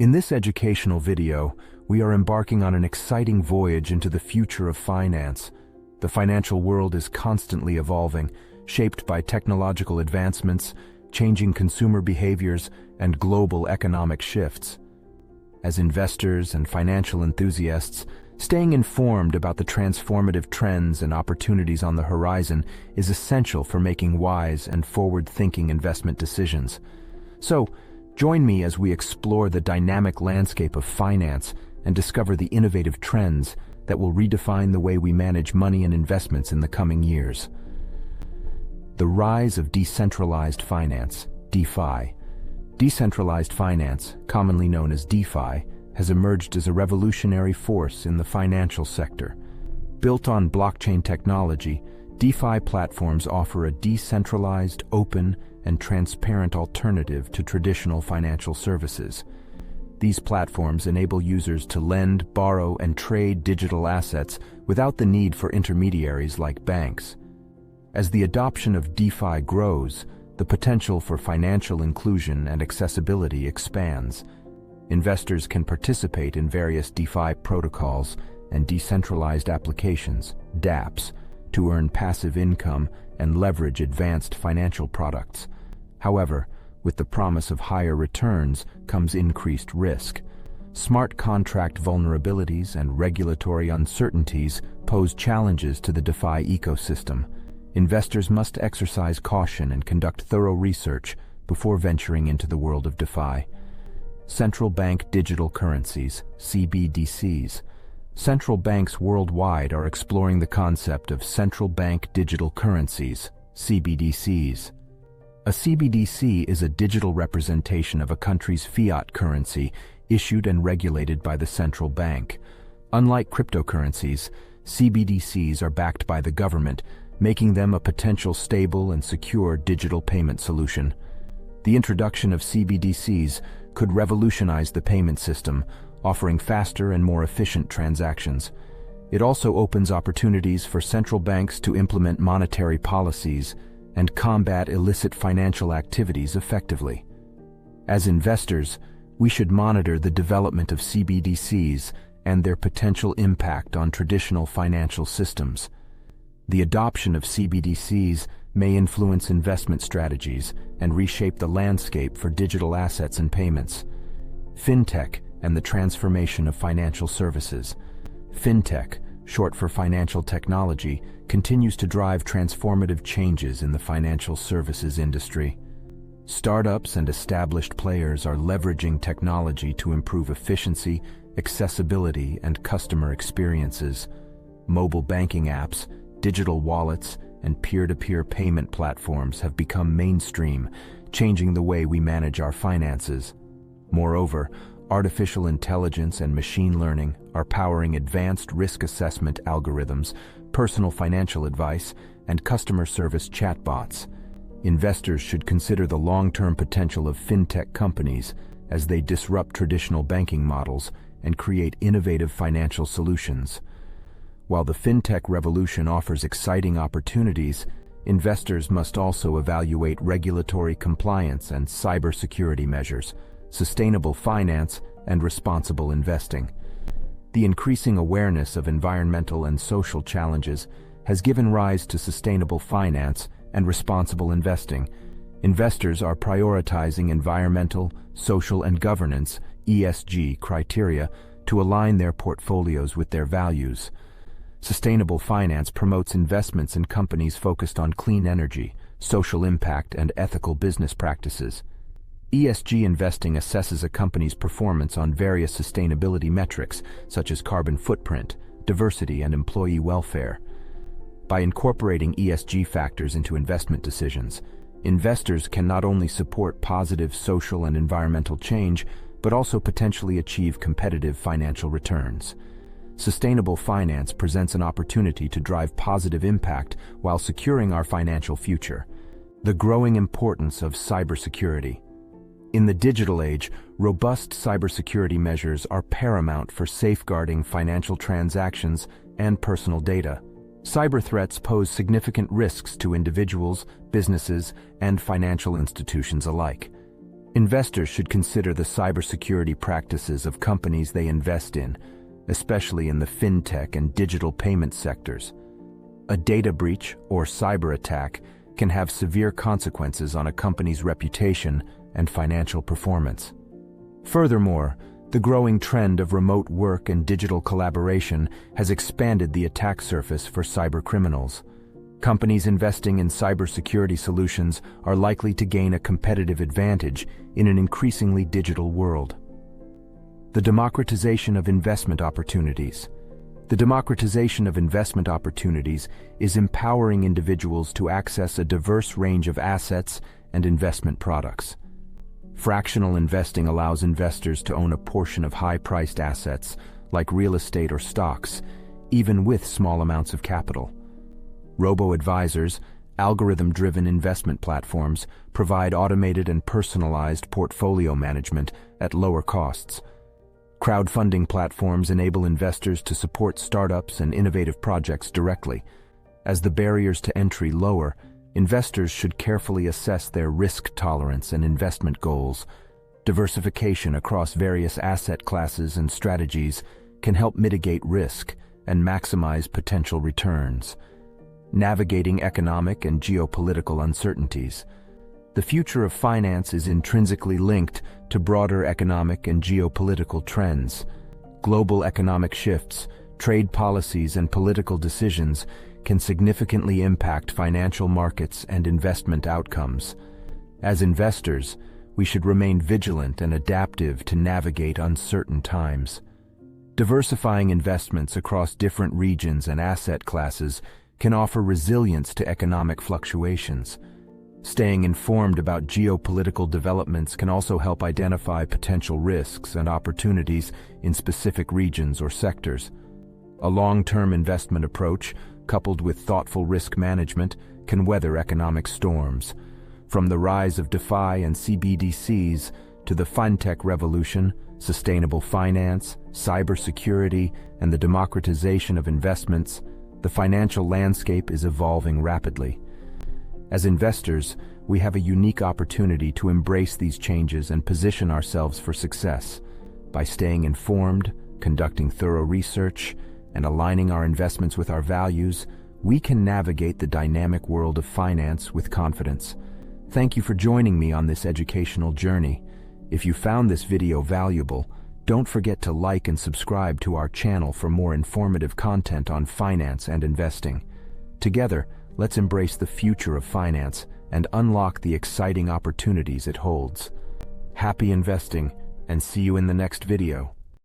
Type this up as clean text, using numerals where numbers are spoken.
In this educational video, we are embarking on an exciting voyage into the future of finance. The financial world is constantly evolving, shaped by technological advancements, changing consumer behaviors, and global economic shifts. As investors and financial enthusiasts, staying informed about the transformative trends and opportunities on the horizon is essential for making wise and forward-thinking investment decisions. So, join me as we explore the dynamic landscape of finance and discover the innovative trends that will redefine the way we manage money and investments in the coming years. The rise of decentralized finance, DeFi. Decentralized finance, commonly known as DeFi, has emerged as a revolutionary force in the financial sector. Built on blockchain technology, DeFi platforms offer a decentralized, open, and transparent alternative to traditional financial services. These platforms enable users to lend, borrow, and trade digital assets without the need for intermediaries like banks. As the adoption of DeFi grows, the potential for financial inclusion and accessibility expands. Investors can participate in various DeFi protocols and decentralized applications, dApps, to earn passive income and leverage advanced financial products. However, with the promise of higher returns comes increased risk. Smart contract vulnerabilities and regulatory uncertainties pose challenges to the DeFi ecosystem. Investors must exercise caution and conduct thorough research before venturing into the world of DeFi. Central bank digital currencies, CBDCs. Central banks worldwide are exploring the concept of central bank digital currencies, CBDCs. A CBDC is a digital representation of a country's fiat currency issued and regulated by the central bank. Unlike cryptocurrencies, CBDCs are backed by the government, making them a potential stable and secure digital payment solution. The introduction of CBDCs could revolutionize the payment system, offering faster and more efficient transactions. It also opens opportunities for central banks to implement monetary policies and combat illicit financial activities effectively. As investors, we should monitor the development of CBDCs and their potential impact on traditional financial systems. The adoption of CBDCs may influence investment strategies and reshape the landscape for digital assets and payments. Fintech and the transformation of financial services. Fintech, short for financial technology, continues to drive transformative changes in the financial services industry. Startups and established players are leveraging technology to improve efficiency, accessibility, and customer experiences. Mobile banking apps, digital wallets, and peer-to-peer payment platforms have become mainstream, changing the way we manage our finances. Moreover, artificial intelligence and machine learning are powering advanced risk assessment algorithms, personal financial advice, and customer service chatbots. Investors should consider the long-term potential of fintech companies as they disrupt traditional banking models and create innovative financial solutions. While the fintech revolution offers exciting opportunities, investors must also evaluate regulatory compliance and cybersecurity measures, sustainable finance, and responsible investing. The increasing awareness of environmental and social challenges has given rise to sustainable finance and responsible investing. Investors are prioritizing environmental, social, and governance (ESG) criteria to align their portfolios with their values. Sustainable finance promotes investments in companies focused on clean energy, social impact, and ethical business practices. ESG investing assesses a company's performance on various sustainability metrics, such as carbon footprint, diversity, and employee welfare. By incorporating ESG factors into investment decisions, investors can not only support positive social and environmental change, but also potentially achieve competitive financial returns. Sustainable finance presents an opportunity to drive positive impact while securing our financial future. The growing importance of cybersecurity. In the digital age, robust cybersecurity measures are paramount for safeguarding financial transactions and personal data. Cyber threats pose significant risks to individuals, businesses, and financial institutions alike. Investors should consider the cybersecurity practices of companies they invest in, especially in the fintech and digital payment sectors. A data breach or cyber attack can have severe consequences on a company's reputation and financial performance. Furthermore, the growing trend of remote work and digital collaboration has expanded the attack surface for cybercriminals. Companies investing in cybersecurity solutions are likely to gain a competitive advantage in an increasingly digital world. The democratization of investment opportunities. The democratization of investment opportunities is empowering individuals to access a diverse range of assets and investment products. Fractional investing allows investors to own a portion of high-priced assets, like real estate or stocks, even with small amounts of capital. Robo-advisors, algorithm-driven investment platforms, provide automated and personalized portfolio management at lower costs. Crowdfunding platforms enable investors to support startups and innovative projects directly. As the barriers to entry lower, investors should carefully assess their risk tolerance and investment goals. Diversification across various asset classes and strategies can help mitigate risk and maximize potential returns. Navigating economic and geopolitical uncertainties. The future of finance is intrinsically linked to broader economic and geopolitical trends. Global economic shifts, trade policies, and political decisions can significantly impact financial markets and investment outcomes. As investors, we should remain vigilant and adaptive to navigate uncertain times. Diversifying investments across different regions and asset classes can offer resilience to economic fluctuations. Staying informed about geopolitical developments can also help identify potential risks and opportunities in specific regions or sectors. A long-term investment approach, coupled with thoughtful risk management, can weather economic storms. From the rise of DeFi and CBDCs to the fintech revolution, sustainable finance, cybersecurity, and the democratization of investments, the financial landscape is evolving rapidly. As investors, we have a unique opportunity to embrace these changes and position ourselves for success. By staying informed, conducting thorough research, and aligning our investments with our values, we can navigate the dynamic world of finance with confidence. Thank you for joining me on this educational journey. If you found this video valuable, don't forget to like and subscribe to our channel for more informative content on finance and investing. Together, let's embrace the future of finance and unlock the exciting opportunities it holds. Happy investing, and see you in the next video.